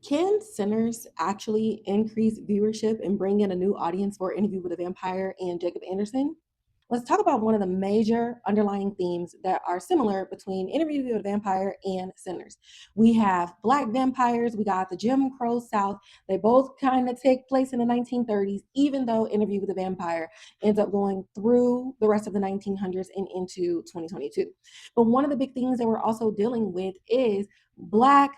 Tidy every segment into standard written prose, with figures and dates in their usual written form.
Can Sinners actually increase viewership and bring in a new audience for Interview with a Vampire and Jacob Anderson? Let's talk about one of the major underlying themes that are similar between Interview with a Vampire and Sinners. We have Black vampires, we got the Jim Crow South. They both kind of take place in the 1930s, even though Interview with a Vampire ends up going through the rest of the 1900s and into 2022. But one of the big things that we're also dealing with is Black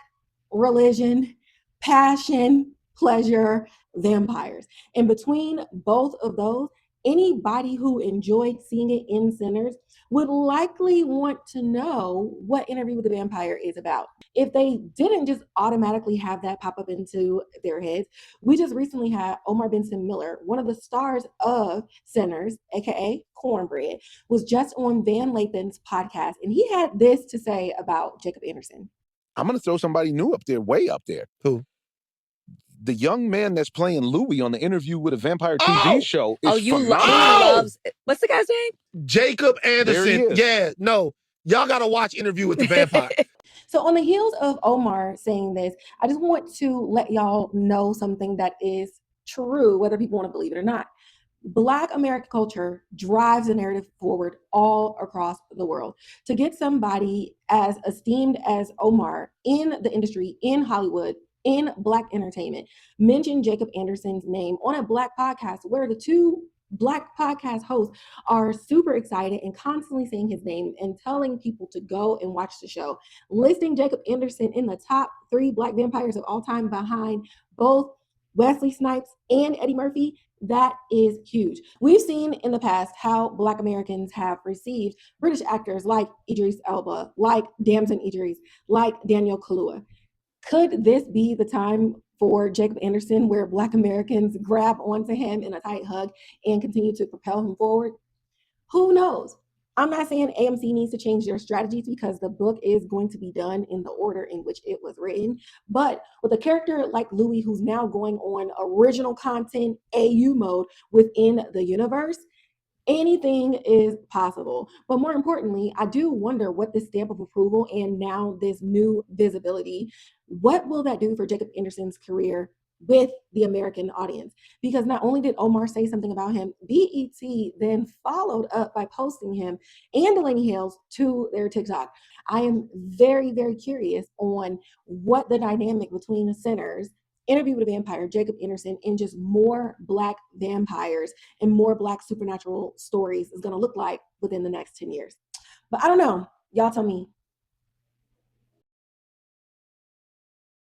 religion, passion, pleasure, vampires. And between both of those, anybody who enjoyed seeing it in Sinners would likely want to know what Interview with the Vampire is about. If they didn't just automatically have that pop up into their heads, we just recently had Omar Benson Miller, one of the stars of Sinners, aka Cornbread, was just on Van Lathan's podcast, and he had this to say about Jacob Anderson. I'm going to throw somebody new up there, way up there. Who? The young man that's playing Louis on the Interview with a Vampire TV show is phenomenal. Loves, what's the guy's name? Jacob There he Anderson. is. Yeah, no. Y'all got to watch Interview with the Vampire. So on the heels of Omar saying this, I just want to let y'all know something that is true, whether people want to believe it or not. Black American culture drives the narrative forward all across the world. To get somebody as esteemed as Omar in the industry, in Hollywood, in Black entertainment, mention Jacob Anderson's name on a Black podcast where the two Black podcast hosts are super excited and constantly saying his name and telling people to go and watch the show, listing Jacob Anderson in the top 3 Black vampires of all time behind both Wesley Snipes and Eddie Murphy. That is huge. We've seen in the past how Black Americans have received British actors like Idris Elba, like Damson Idris, like Daniel Kaluuya. Could this be the time for Jacob Anderson where Black Americans grab onto him in a tight hug and continue to propel him forward? Who knows? I'm not saying AMC needs to change their strategies because the book is going to be done in the order in which it was written. But with a character like Louis, who's now going on original content AU mode within the universe, anything is possible. But more importantly, I do wonder what this stamp of approval and now this new visibility, what will that do for Jacob Anderson's career with the American audience? Because not only did Omar say something about him, BET then followed up by posting him and Delaney Hales to their TikTok. I am very, very curious on what the dynamic between the Sinners, Interview with a Vampire, Jacob Anderson, and just more Black vampires and more Black supernatural stories is going to look like within the next 10 years. But I don't know. Y'all tell me,